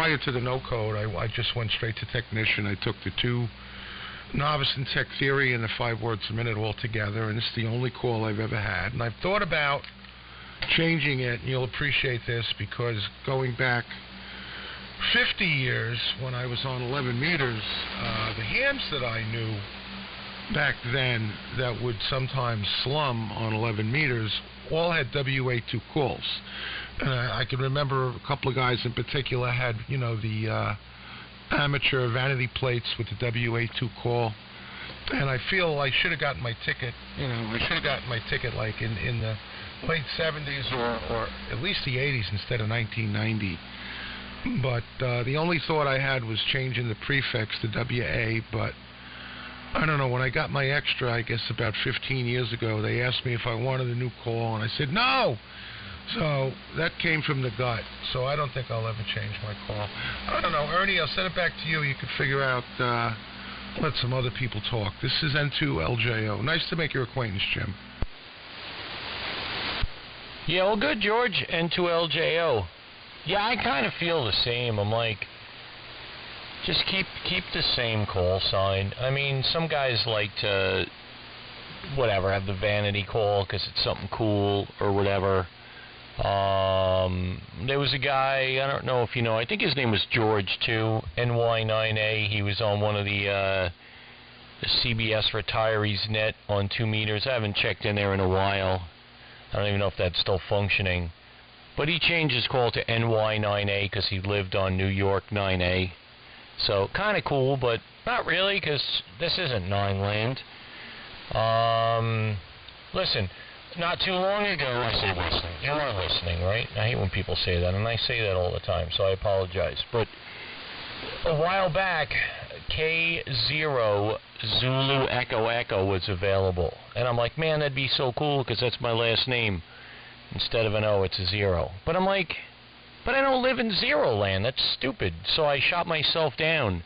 prior to the no code, I just went straight to technician. I took the 2 novice in tech theory and the 5 words a minute all together, and it's the only call I've ever had. And I've thought about changing it, and you'll appreciate this, because going back 50 years when I was on 11 meters, the hams that I knew back then that would sometimes slum on 11 meters all had WA2 calls. I can remember a couple of guys in particular had, the amateur vanity plates with the WA2 call. And I feel I should have gotten my ticket, like in the late 70s or at least the 80s instead of 1990. But the only thought I had was changing the prefix to WA, but I don't know, when I got my extra, I guess about 15 years ago, they asked me if I wanted a new call, and I said no! So that came from the gut, so I don't think I'll ever change my call. I don't know, Ernie, I'll send it back to you. You can figure out, let some other people talk. This is N2LJO. Nice to make your acquaintance, Jim. Yeah, well, good, George. N2LJO. Yeah, I kind of feel the same. I'm like, just keep the same call sign. I mean, some guys like to, have the vanity call because it's something cool or whatever. There was a guy, I don't know if you know, I think his name was George, too, NY9A. He was on one of the CBS Retirees Net on 2 meters. I haven't checked in there in a while. I don't even know if that's still functioning. But he changed his call to NY9A because he lived on New York 9A. So, kind of cool, but not really, because this isn't 9 land. Listen, not too long ago, I say listening. You are listening, right? I hate when people say that, and I say that all the time, so I apologize. But a while back, K0 Zulu Echo Echo was available. And I'm like, man, that'd be so cool, because that's my last name. Instead of an O, it's a 0. But I'm like, but I don't live in 0 land. That's stupid. So I shot myself down.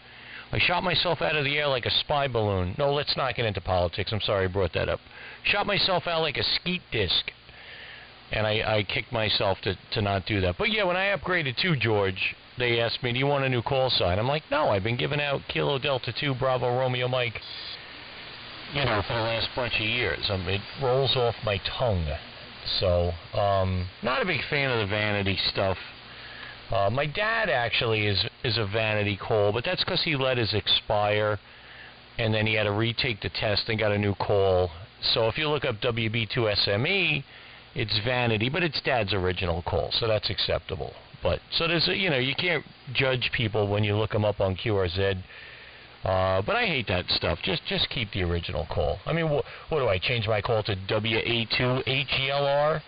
I shot myself out of the air like a spy balloon. No, let's not get into politics. I'm sorry I brought that up. Shot myself out like a skeet disc. And I kicked myself to not do that. But yeah, when I upgraded to George, they asked me, do you want a new call sign? I'm like, no, I've been giving out Kilo Delta 2 Bravo Romeo Mike, for the last bunch of years. It rolls off my tongue. So, not a big fan of the vanity stuff. My dad actually is a vanity call, but that's because he let his expire, and then he had to retake the test and got a new call. So if you look up WB2SME, it's vanity, but it's Dad's original call, so that's acceptable. But so there's you can't judge people when you look them up on QRZ. But I hate that stuff. Just keep the original call. I mean, what do I change my call to WA2 HELR?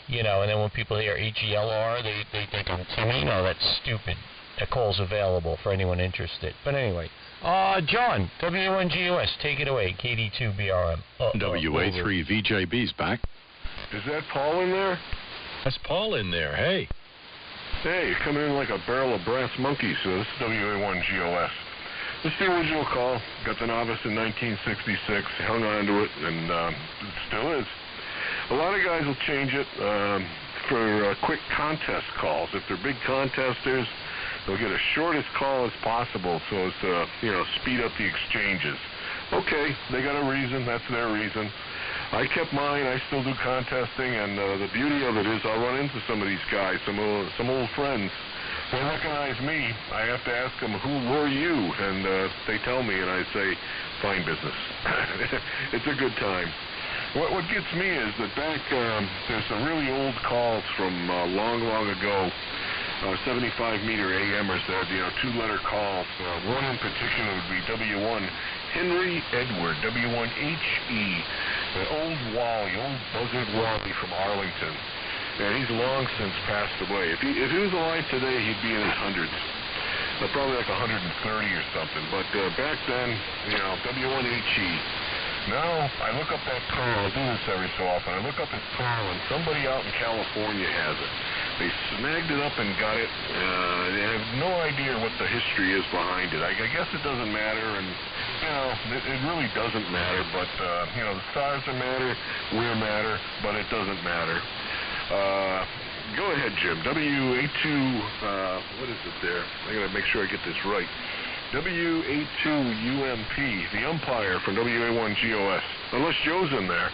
And then when people hear HELR, they think I'm Timmy. No, that's stupid. That call's available for anyone interested. But anyway, John, W1GOS, take it away. KD2BRM. WA3 VJB's back. Is that Paul in there? That's Paul in there. Hey. Hey, you're coming in like a barrel of brass monkeys. So this is WA1GOS. This is the original call. Got the novice in 1966. Hung on to it, and it still is. A lot of guys will change it for quick contest calls. If they're big contesters, they'll get as short as call as possible so as to, speed up the exchanges. Okay, they got a reason. That's their reason. I kept mine. I still do contesting, and the beauty of it is I'll run into some of these guys, some old friends. They recognize me. I have to ask them, who were you? And they tell me, and I say, fine business. It's a good time. What gets me is that back, there's some really old calls from long ago, 75-meter AMers that had, 2-letter calls. One in particular would be W1 Henry Edward, W1HE, the old Wally, old Buzzard Wally from Arlington. And he's long since passed away. If he was alive today, he'd be in his hundreds. Probably like 130 or something. But back then, W1HE. Now, I look up that call. I do this every so often. I look up his call, and somebody out in California has it. They snagged it up and got it. They have no idea what the history is behind it. I guess it doesn't matter, and, it really doesn't matter. But, the stars matter, we matter, but it doesn't matter. Go ahead, Jim. WA2, what is it there? I got to make sure I get this right. WA2UMP, the umpire from WA1GOS. Unless Joe's in there.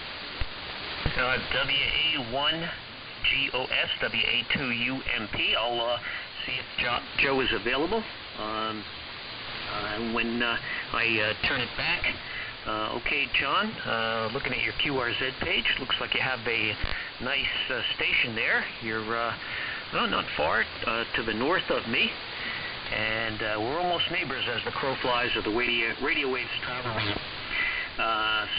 WA1GOS, WA2UMP. I'll see if Joe is available. When I turn it back. Okay, John, looking at your QRZ page, looks like you have a nice station there. You're not far to the north of me, and we're almost neighbors as the crow flies of the radio waves traveling.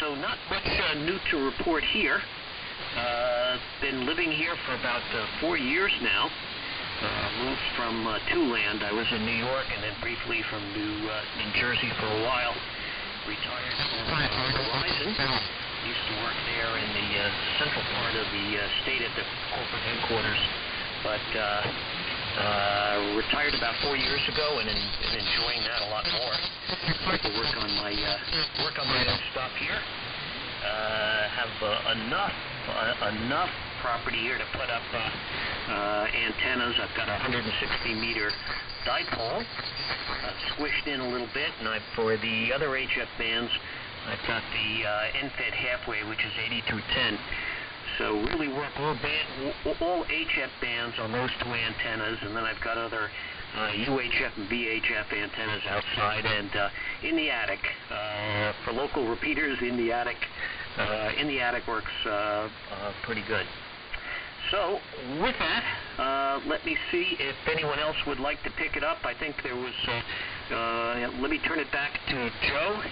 So not much new to report here. Been living here for about 4 years now. Moved from Tuland. I was in New York and then briefly from New Jersey for a while. Retired from Verizon. Used to work there in the central part of the state at the corporate headquarters. But retired about 4 years ago and enjoying that a lot more. To work on my stuff here. Have enough property here to put up antennas. I've got a 160-meter dipole squished in a little bit, and for the other HF bands, I've got the NFET halfway, which is 80 through 10. So really work all HF bands on those two antennas, and then I've got other UHF and VHF antennas outside and in the attic. For local repeaters, in the attic works pretty good. So, with that, let me see if anyone else would like to pick it up. I think there was, let me turn it back to Joe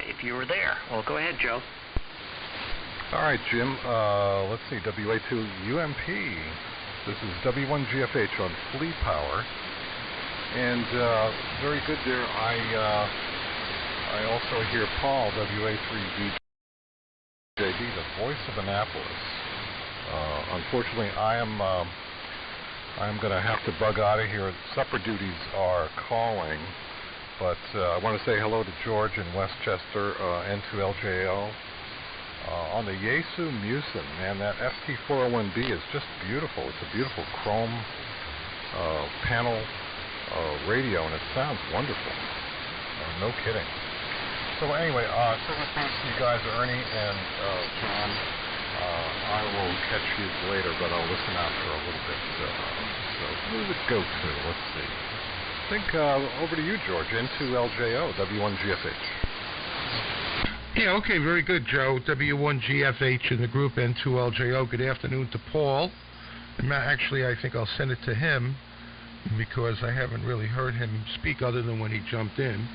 if you were there. Well, go ahead, Joe. All right, Jim. Let's see, WA2UMP. This is W1GFH on Flea Power. And very good there. I also hear Paul, WA3VJB, the voice of Annapolis. Unfortunately, I am going to have to bug out of here. Supper duties are calling, but I want to say hello to George in Westchester, N2LJO. On the Yaesu Musin, man, that ST401B is just beautiful. It's a beautiful chrome panel radio, and it sounds wonderful. No kidding. So anyway, so thanks to you guys, Ernie and John. I will catch you later, but I'll listen after a little bit. So who does it go to? Let's see. I think over to you, George, N2LJO, W1GFH. Yeah, okay, very good, Joe. W1GFH in the group N2LJO. Good afternoon to Paul. Actually, I think I'll send it to him because I haven't really heard him speak other than when he jumped in.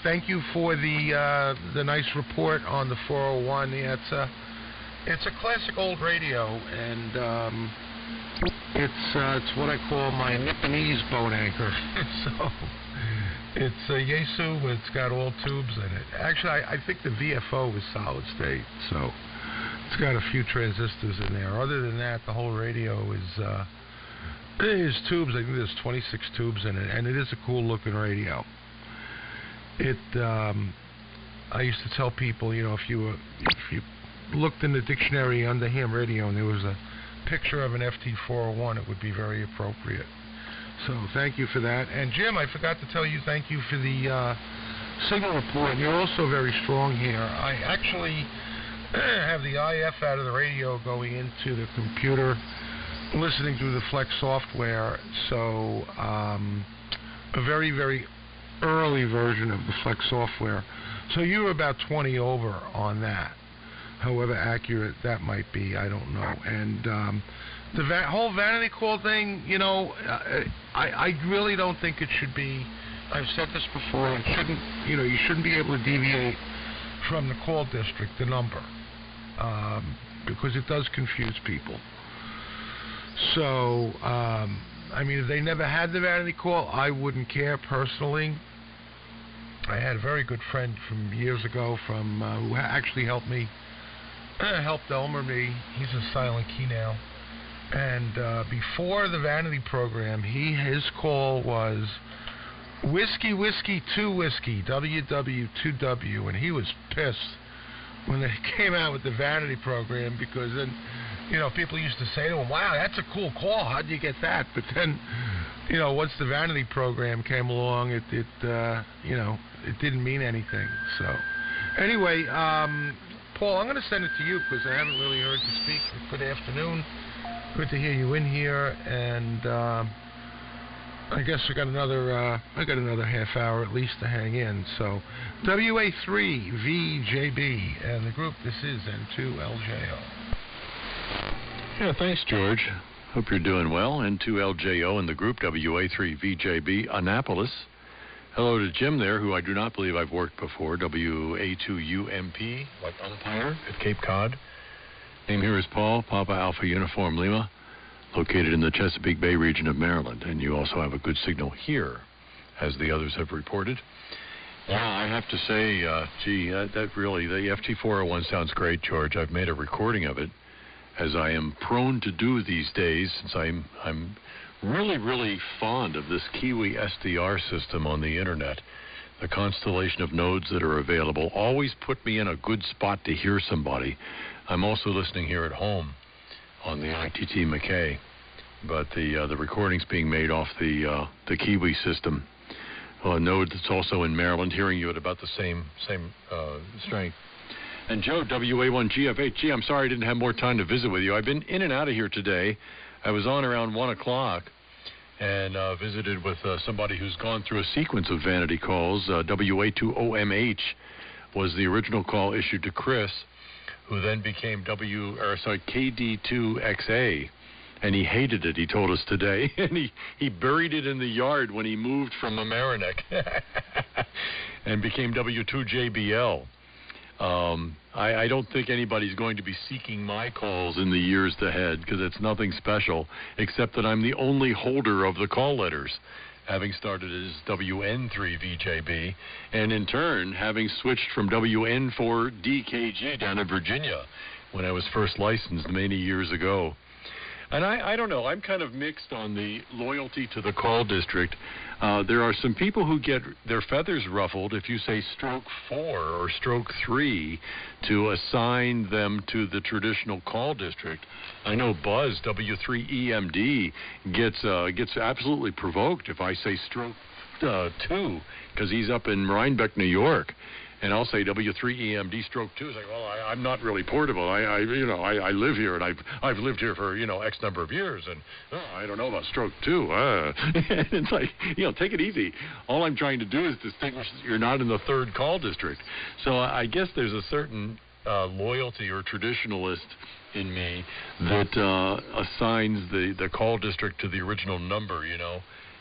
Thank you for the nice report on the 401. Yeah, it's a classic old radio, and it's what I call my Nipponese boat anchor. So it's a Yaesu. It's got all tubes in it. Actually, I think the VFO is solid state, so it's got a few transistors in there. Other than that, the whole radio is tubes. I think there's 26 tubes in it, and it is a cool looking radio. I used to tell people, if you looked in the dictionary under ham radio and there was a picture of an FT401, it would be very appropriate. So thank you for that. And Jim, I forgot to tell you thank you for the signal report. You're also very strong here. I actually have the IF out of the radio going into the computer, listening through the Flex software. So a very, very early version of the Flex software. So you were about 20 over on that. However accurate that might be, I don't know. And the whole vanity call thing, I really don't think it should be. I've said this before. It shouldn't, you shouldn't be able to deviate from the call district, the number, because it does confuse people. So, if they never had the vanity call, I wouldn't care personally. I had a very good friend from years ago who actually helped Elmer me. He's a silent key now. And before the vanity program, his call was Whiskey Whiskey 2 Whiskey, WW2W, and he was pissed when they came out with the vanity program, because then people used to say to him, wow, that's a cool call. How'd you get that? But then, once the vanity program came along, it didn't mean anything. So, anyway, Paul, I'm going to send it to you because I haven't really heard you speak. Good afternoon. Good to hear you in here, and I guess I got another half hour at least to hang in. So, WA3VJB and the group. This is N2LJO. Yeah, thanks, George. Hope you're doing well. N2LJO and the group WA3VJB Annapolis. Hello to Jim there, who I do not believe I've worked before. WA2UMP, like umpire at Cape Cod. Name here is Paul, Papa Alpha Uniform Lima, located in the Chesapeake Bay region of Maryland. And you also have a good signal here, as the others have reported. Yeah, I have to say, that really, the FT401 sounds great, George. I've made a recording of it, as I am prone to do these days, since I'm really, really fond of this Kiwi SDR system on the internet. The constellation of nodes that are available always put me in a good spot to hear somebody. I'm also listening here at home on the ITT McKay, but the recording's being made off the Kiwi system. A node that's also in Maryland, hearing you at about the same strength. And Joe, WA1GFH, gee, I'm sorry I didn't have more time to visit with you. I've been in and out of here today. I was on around 1 o'clock and visited with somebody who's gone through a sequence of vanity calls. WA2OMH was the original call issued to Chris, who then became KD2XA. And he hated it, he told us today. And he buried it in the yard when he moved from Mamaroneck and became W2JBL. I don't think anybody's going to be seeking my calls in the years ahead because it's nothing special, except that I'm the only holder of the call letters, having started as WN3VJB, and in turn, having switched from WN4DKG down in Virginia when I was first licensed many years ago. And I don't know, I'm kind of mixed on the loyalty to the call district. There are some people who get their feathers ruffled if you say stroke 4 or stroke 3 to assign them to the traditional call district. I know Buzz, W3EMD, gets absolutely provoked if I say stroke 2 because he's up in Rhinebeck, New York. And I'll say W3EMD stroke 2. It's like, well, I'm not really portable. I live here, and I've lived here for, X number of years, and I don't know about stroke 2. It's like, take it easy. All I'm trying to do is distinguish that you're not in the third call district. So I guess there's a certain loyalty or traditionalist in me that assigns the call district to the original number,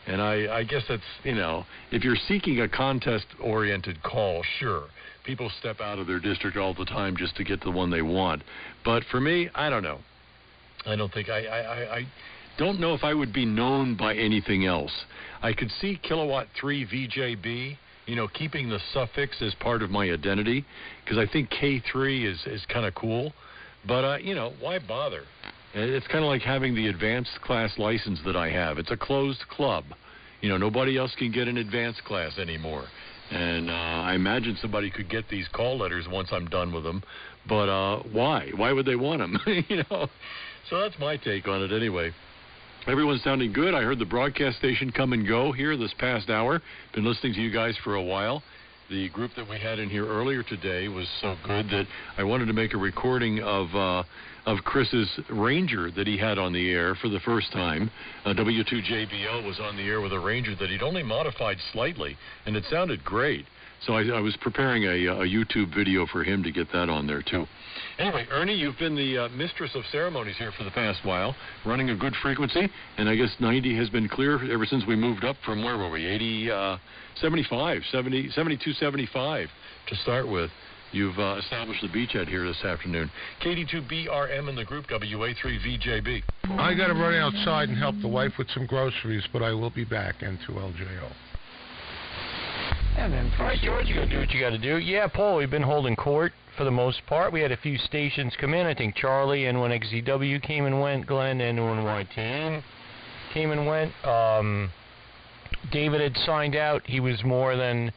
And I guess that's, if you're seeking a contest-oriented call, sure. People step out of their district all the time just to get the one they want. But for me, I don't know. I don't think, I don't know if I would be known by anything else. I could see Kilowatt 3 VJB, keeping the suffix as part of my identity, because I think K3 is kind of cool. But, why bother? It's kind of like having the advanced class license that I have. It's a closed club. Nobody else can get an advanced class anymore. And I imagine somebody could get these call letters once I'm done with them. But why? Why would they want them? So that's my take on it anyway. Everyone's sounding good. I heard the broadcast station come and go here this past hour. Been listening to you guys for a while. The group that we had in here earlier today was so good that I wanted to make a recording of Chris's Ranger that he had on the air for the first time. W2JBL was on the air with a Ranger that he'd only modified slightly, and it sounded great. So I was preparing a YouTube video for him to get that on there, too. Anyway, Ernie, you've been the mistress of ceremonies here for the past while, running a good frequency, and I guess 90 has been clear ever since we moved up from, where were we, 72, 75 to start with. You've established the beachhead here this afternoon. KD2BRM in the group, WA3VJB. I got to run outside and help the wife with some groceries, but I will be back, N2LJO. And then, all right, George, you got to do what you got to do. Yeah, Paul, we've been holding court for the most part. We had a few stations come in. I think Charlie, N1XZW came and went. Glenn, N1YTN came and went. David had signed out. He was more than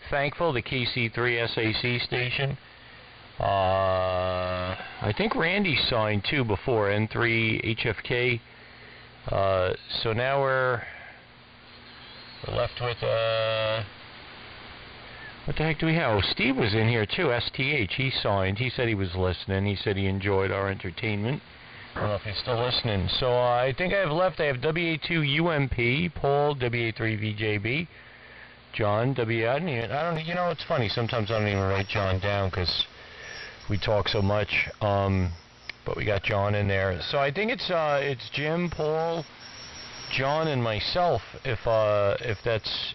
thankful. The KC3 SAC station. I think Randy signed too before N3 HFK. So now we're left with what the heck do we have? Oh, Steve was in here too. STH. He signed. He said he was listening. He said he enjoyed our entertainment. I don't know if he's still listening. So I think I have left. I have WA2 UMP, Paul WA3 VJB, John WA. I don't. You know, it's funny. Sometimes I don't even write John down because we talk so much. But we got John in there. So I think it's Jim, Paul, John, and myself. If that's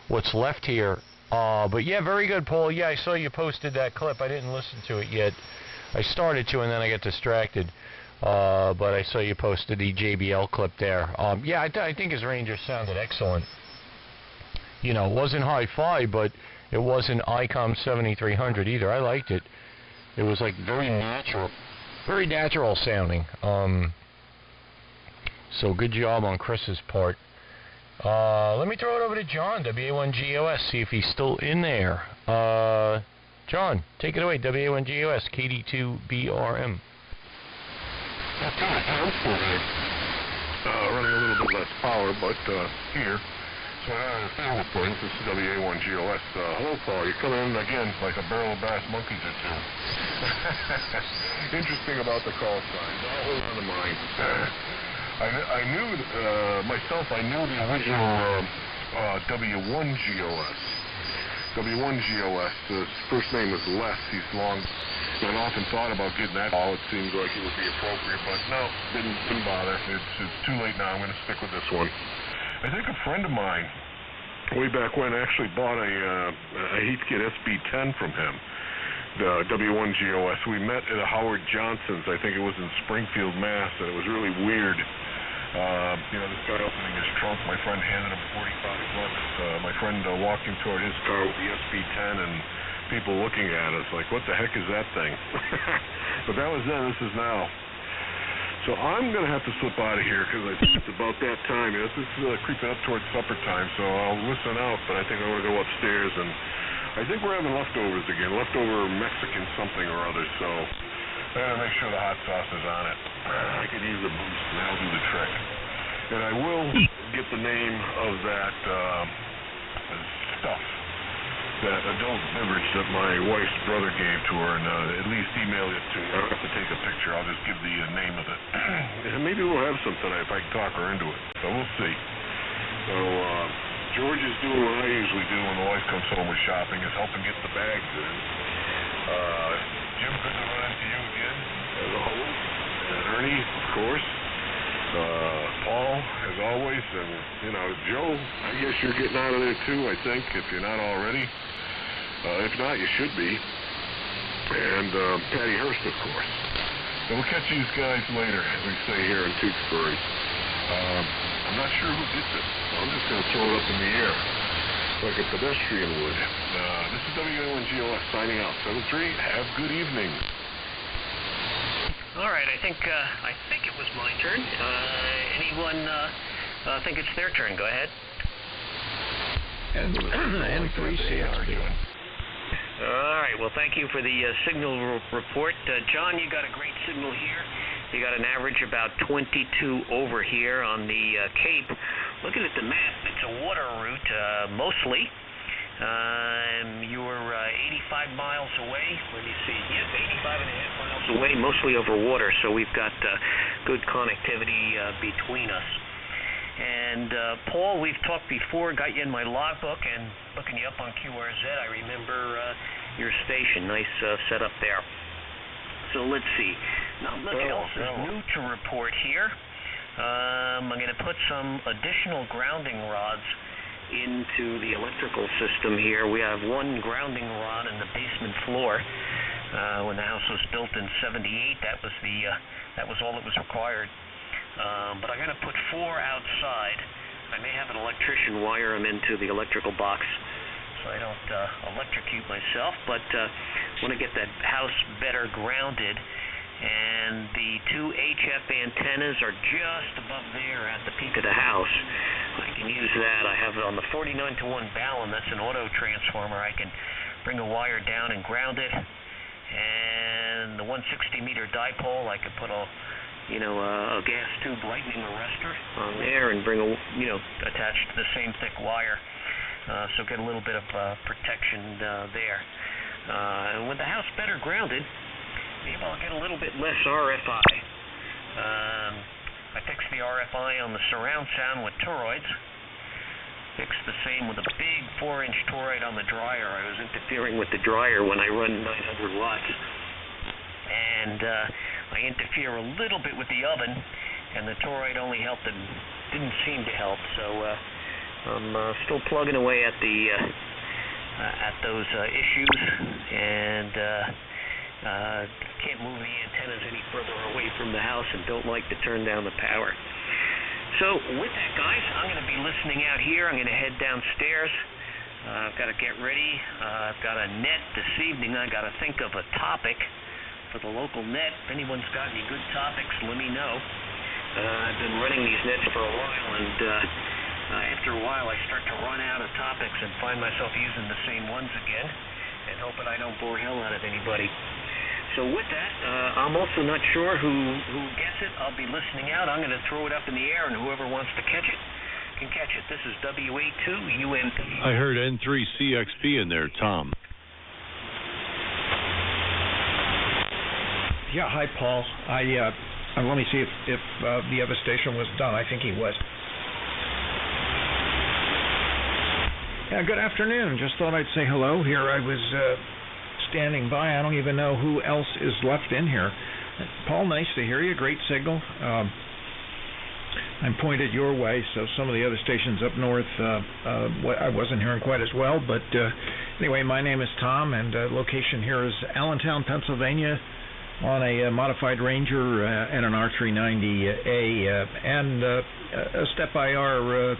what's left here. But yeah, very good, Paul. Yeah, I saw you posted that clip. I didn't listen to it yet. I started to, and then I got distracted. But I saw you posted the JBL clip there. Yeah, I think his Ranger sounded excellent. You know, it wasn't hi-fi, but it wasn't ICOM 7300 either. I liked it. It was like very natural sounding. So good job on Chris's part. Let me throw it over to John, WA1GOS, see if he's still in there. John, take it away, WA1GOS, KD2BRM. I'm still there. Running a little bit less power, but here. So family points, this is WA1GOS. Hello, Paul. You're coming in again like a barrel of brass monkeys or two. Interesting about the call signs. I'll hold on to mine. I knew, myself, I knew the original W1GOS. W1GOS, his first name is Les. He's long, I've often thought about getting that call. It seemed like it would be appropriate, but no, didn't bother. It's too late now. I'm going to stick with this one. I think a friend of mine, way back when, actually bought a Heathkit SB10 from him. The W1GOS. We met at a Howard Johnson's. I think it was in Springfield, Mass. And it was really weird. This guy opening his trunk. My friend handed him $45. My friend walked him toward his car with the SB10, and people looking at us like, "What the heck is that thing?" But that was then. This is now. So I'm going to have to slip out of here because I think it's about that time. This is creeping up towards supper time, so I'll listen out. But I think I'm going to go upstairs and. I think we're having leftovers again, leftover Mexican something or other, so I gotta make sure the hot sauce is on it. I could use a boost, and that'll do the trick. And I will get the name of that stuff, that adult beverage that my wife's brother gave to her, and at least email it to her. I don't have to take a picture, I'll just give the name of it. And maybe we'll have some tonight if I can talk her into it, so we'll see. So, George is doing what I usually do when the wife comes home with shopping, is helping get the bags in. Jim, good to run into you again, as always. And Ernie, of course. Paul, as always. And, Joe, I guess you're getting out of there too, I think, if you're not already. If not, you should be. And Patty Hurst, of course. So we'll catch these guys later, as we say here in Tewksbury. I'm not sure who did this, so I'm just going to throw it up in the air like a pedestrian would. This is WA1GOS signing out. 7-3, have a good evening. All right, I think it was my turn. Anyone think it's their turn? Go ahead. And 3C. All right, well, thank you for the signal report. John, you got a great signal here. You got an average about 22 over here on the Cape. Looking at the map, it's a water route mostly. You were 85 miles away. Let me see. Yes, 85 and a half miles away, mostly over water. So we've got good connectivity between us. And Paul, we've talked before, got you in my logbook, and looking you up on QRZ, I remember your station. Nice setup there. So let's see. Not much else is new to report here. I'm going to put some additional grounding rods into the electrical system here. We have one grounding rod in the basement floor. When the house was built in '78, that was all that was required. But I'm going to put 4 outside. I may have an electrician wire them into the electrical box so I don't electrocute myself, but want to get that house better grounded. And the 2 HF antennas are just above there at the peak of the house. I can use that. I have it on the 49-to-1 Ballon. That's an auto transformer. I can bring a wire down and ground it. and the 160-meter dipole, I could put a gas tube lightning arrestor on there and bring attached to the same thick wire, so get a little bit of protection there. And with the house better grounded, maybe I'll get a little bit less RFI. I fixed the RFI on the surround sound with toroids. Fixed the same with a big 4-inch toroid on the dryer. I was interfering with the dryer when I run 900 watts. And I interfere a little bit with the oven, and the toroid only helped and didn't seem to help. So I'm still plugging away at those issues, and can't move the antennas any further away from the house and don't like to turn down the power. So with that, guys, I'm going to be listening out here. I'm going to head downstairs. I've got to get ready. I've got a net this evening. I've got to think of a topic for the local net. If anyone's got any good topics, let me know. I've been running these nets for a while, and after a while I start to run out of topics and find myself using the same ones again and hoping I don't bore hell out of anybody. So with that, I'm also not sure who gets it. I'll be listening out. I'm going to throw it up in the air, and whoever wants to catch it can catch it. This is WA2UMP. I heard N3CXP in there, Tom. Yeah, hi, Paul. Let me see if the other station was done. I think he was. Yeah, good afternoon. Just thought I'd say hello. Here I was standing by. I don't even know who else is left in here. Paul, nice to hear you. Great signal. I'm pointed your way, so some of the other stations up north I wasn't hearing quite as well. But anyway, my name is Tom, and location here is Allentown, Pennsylvania, on a modified Ranger and an R390A and a step-IR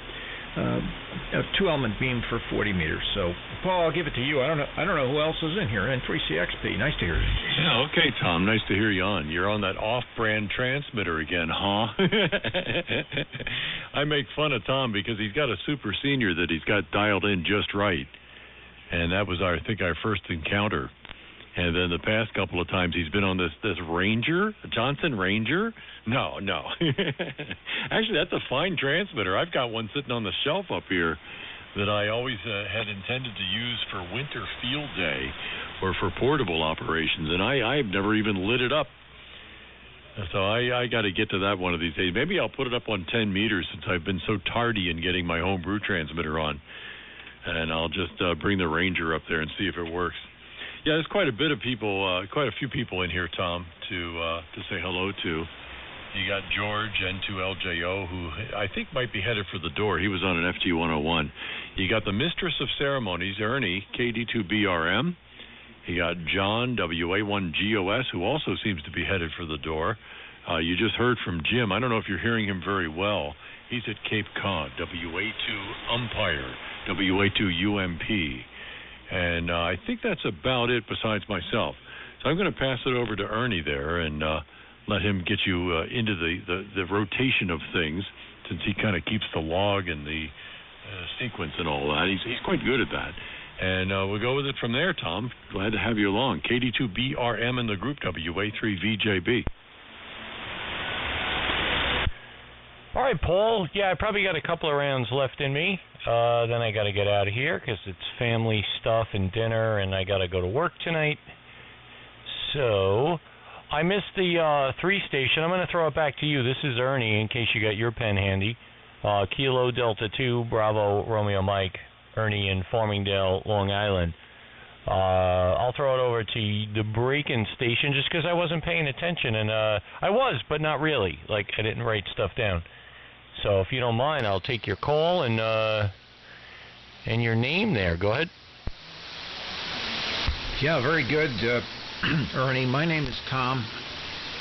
a 2-element beam for 40 meters. So, Paul, I'll give it to you. I don't know who else is in here. N3CXP. Nice to hear you. Yeah, okay, Tom. Nice to hear you on. You're on that off-brand transmitter again, huh? I make fun of Tom because he's got a super senior that he's got dialed in just right, and that was I think our first encounter. And then the past couple of times he's been on this Ranger, Johnson Ranger. No. Actually, that's a fine transmitter. I've got one sitting on the shelf up here that I always had intended to use for winter field day or for portable operations, and I've never even lit it up. So I got to get to that one of these days. Maybe I'll put it up on 10 meters since I've been so tardy in getting my homebrew transmitter on, and I'll just bring the Ranger up there and see if it works. Yeah, there's quite a few people in here, Tom, to say hello to. You got George, N2LJO, who I think might be headed for the door. He was on an FT101. You got the Mistress of Ceremonies, Ernie, KD2BRM. You got John, WA1GOS, who also seems to be headed for the door. You just heard from Jim. I don't know if you're hearing him very well. He's at Cape Cod, WA2 Umpire, WA2UMP. And I think that's about it besides myself. So I'm going to pass it over to Ernie there and let him get you into the rotation of things, since he kind of keeps the log and the sequence and all that. He's quite good at that. And we'll go with it from there, Tom. Glad to have you along. KD2BRM in the group, WA3VJB. All right, Paul. Yeah, I probably got a couple of rounds left in me. Then I got to get out of here because it's family stuff and dinner, and I got to go to work tonight. So I missed the 3 station. I'm going to throw it back to you. This is Ernie, in case you got your pen handy. Kilo Delta 2, Bravo Romeo Mike, Ernie in Farmingdale, Long Island. I'll throw it over to the break-in station just because I wasn't paying attention, and I was, but not really. Like, I didn't write stuff down. So if you don't mind, I'll take your call and your name there. Go ahead. Yeah, very good, Ernie. My name is Tom,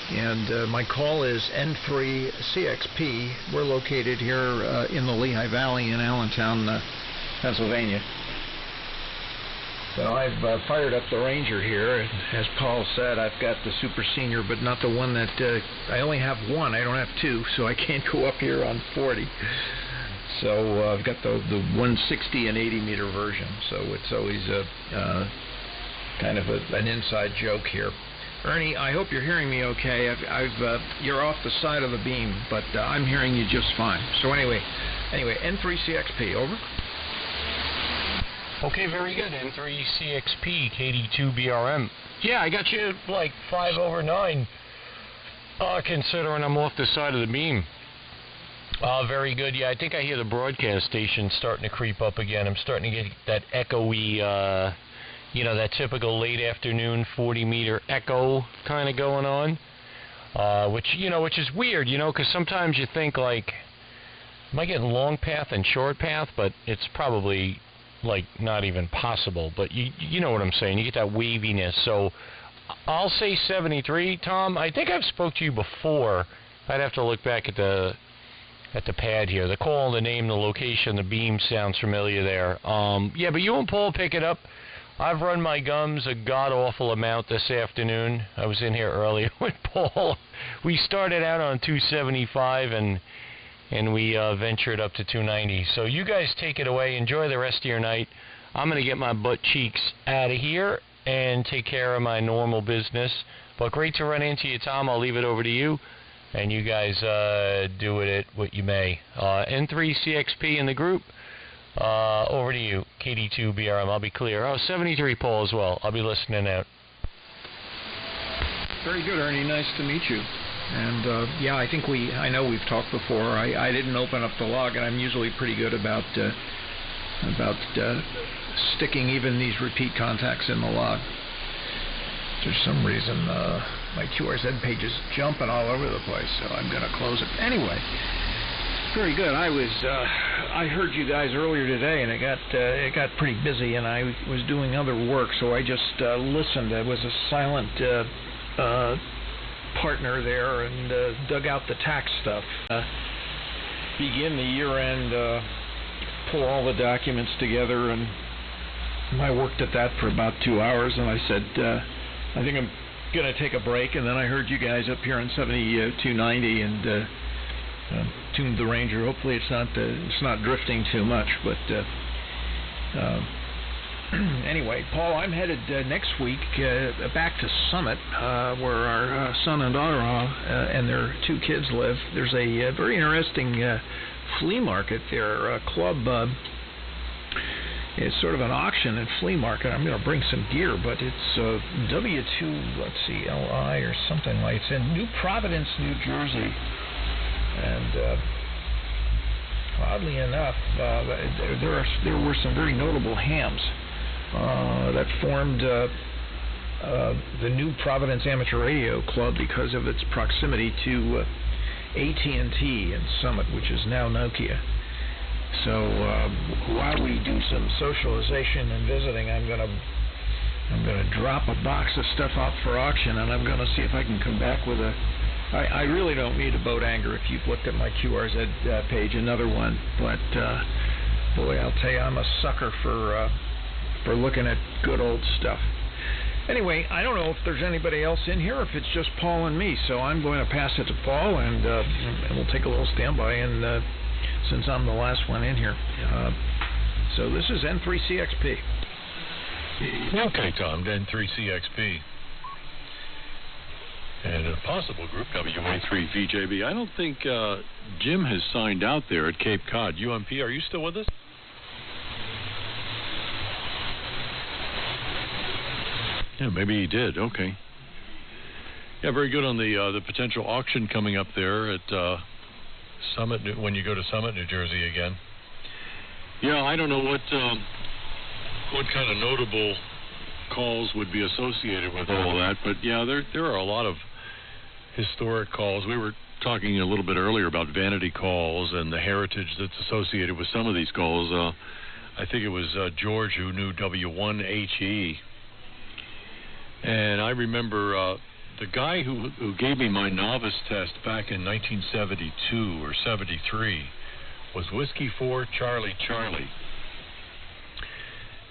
and my call is N3CXP. We're located here in the Lehigh Valley in Allentown, Pennsylvania. So I've fired up the Ranger here, and as Paul said, I've got the Super Senior, but not the one that, I only have one, I don't have 2, so I can't go up here on 40. So I've got the 160 and 80 meter version, so it's always kind of an inside joke here. Ernie, I hope you're hearing me okay. You're off the side of the beam, but I'm hearing you just fine. So anyway, N3CXP, over. Okay, very good. N3CXP, KD2BRM. Yeah, I got you like 5 over 9, considering I'm off the side of the beam. Very good. Yeah, I think I hear the broadcast station starting to creep up again. I'm starting to get that echoey, that typical late afternoon 40-meter echo kind of going on, which is weird, because sometimes you think, like, am I getting long path and short path? But it's probably, like, not even possible. But you know what I'm saying. You get that waviness. So I'll say 73, Tom. I think I've spoke to you before. I'd have to look back at the pad here. The call, the name, the location, the beam sounds familiar there. Yeah, but you and Paul pick it up. I've run my gums a god-awful amount this afternoon. I was in here earlier with Paul. We started out on 275 and we ventured up to 290. So you guys take it away. Enjoy the rest of your night. I'm going to get my butt cheeks out of here and take care of my normal business. But great to run into you, Tom. I'll leave it over to you. And you guys do with it what you may. N3CXP in the group. Over to you, KD2BRM. I'll be clear. 73 Paul as well. I'll be listening out. Very good, Ernie. Nice to meet you. And yeah, I know we've talked before. I didn't open up the log, and I'm usually pretty good about sticking even these repeat contacts in the log. For some reason, my QRZ page is jumping all over the place, so I'm going to close it. Anyway, very good. I heard you guys earlier today, and it got pretty busy, and I was doing other work, so I just listened. I was a silent partner there and dug out the tax stuff. Begin the year-end, pull all the documents together, and I worked at that for about 2 hours, and I said, I think I'm going to take a break, and then I heard you guys up here on 7290 and tuned the Ranger. Hopefully it's not drifting too much, but anyway, Paul, I'm headed next week back to Summit, where our son and daughter-in-law and their 2 kids live. There's a very interesting flea market there, a club. It's sort of an auction and flea market. I'm going to bring some gear, but it's W2, let's see, LI or something like. It's in New Providence, New Jersey. And oddly enough, there were some very notable hams that formed the New Providence Amateur Radio Club because of its proximity to AT&T and Summit, which is now Nokia. So while we do some socialization and visiting, I'm gonna drop a box of stuff out for auction, and I'm gonna see if I can come back with I really don't need a boat anchor. If you've looked at my QRZ page, another one. But boy, I'll tell you, I'm a sucker for looking at good old stuff. Anyway, I don't know if there's anybody else in here, if it's just Paul and me. So I'm going to pass it to Paul, and we'll take a little standby. And since I'm the last one in here, so this is N3CXP. Okay, Tom, N3CXP. And a possible group, WA3VJB. I don't think Jim has signed out there at Cape Cod. UMP, are you still with us? Yeah, maybe he did. Okay. Yeah, very good on the potential auction coming up there at Summit, when you go to Summit, New Jersey again. Yeah, I don't know what kind of notable calls would be associated with all that, but yeah, there are a lot of historic calls. We were talking a little bit earlier about vanity calls and the heritage that's associated with some of these calls. I think it was George who knew W1HE, and I remember the guy who gave me my novice test back in 1972 or 73 was Whiskey 4 Charlie Charlie.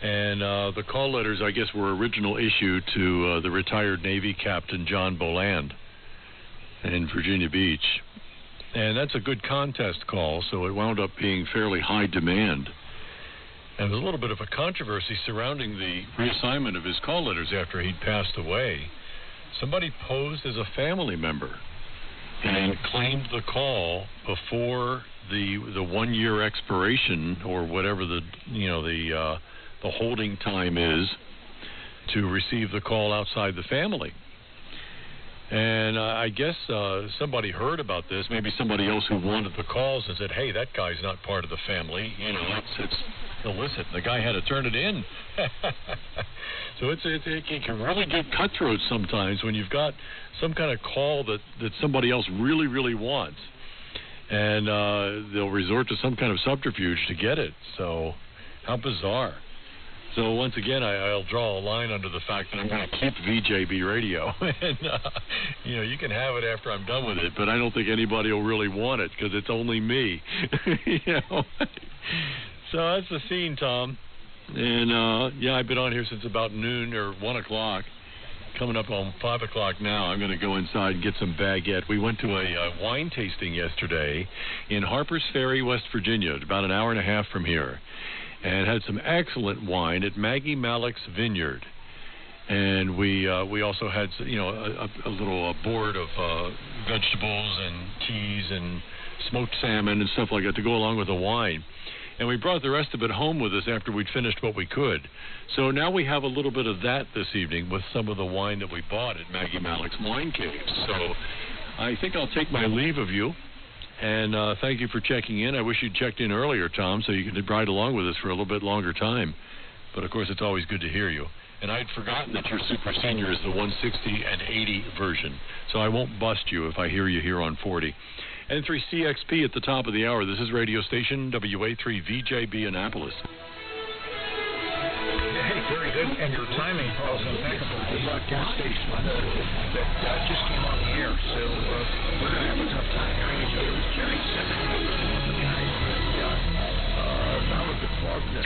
And the call letters, I guess, were original issue to the retired Navy Captain John Boland in Virginia Beach. And that's a good contest call, so it wound up being fairly high demand. And there was a little bit of a controversy surrounding the reassignment of his call letters after he'd passed away. Somebody posed as a family member and claimed the call before the 1 year expiration, or whatever the holding time is, to receive the call outside the family. And I guess somebody heard about this, maybe somebody else who wanted the calls, and said, hey, that guy's not part of the family. It's illicit. The guy had to turn it in. So it can really get cutthroat sometimes when you've got some kind of call that somebody else really, really wants. And they'll resort to some kind of subterfuge to get it. So how bizarre. So once again, I'll draw a line under the fact that I'm going to keep VJB radio, and you can have it after I'm done with it. But I don't think anybody will really want it because it's only me. So that's the scene, Tom. And I've been on here since about noon or 1 o'clock. Coming up on 5 o'clock now. I'm going to go inside and get some baguette. We went to a wine tasting yesterday in Harpers Ferry, West Virginia, about an hour and a half from here, and had some excellent wine at Maggie Malek's Vineyard. And we also had a little board of vegetables and teas and smoked salmon and stuff like that to go along with the wine. And we brought the rest of it home with us after we'd finished what we could. So now we have a little bit of that this evening with some of the wine that we bought at Maggie Malek's Wine Caves. So I think I'll take my leave of you. And thank you for checking in. I wish you'd checked in earlier, Tom, so you could ride along with us for a little bit longer time. But, of course, it's always good to hear you. And I'd forgotten that your Super Senior is the 160 and 80 version. So I won't bust you if I hear you here on 40. N3CXP at the top of the hour. This is radio station WA3VJB Annapolis. Hey, very good. And your timing, Paul, is impeccable. The broadcast station that just came on the air. So we're going to have a tough time hearing each other. Jerry said the guys that now with the fog that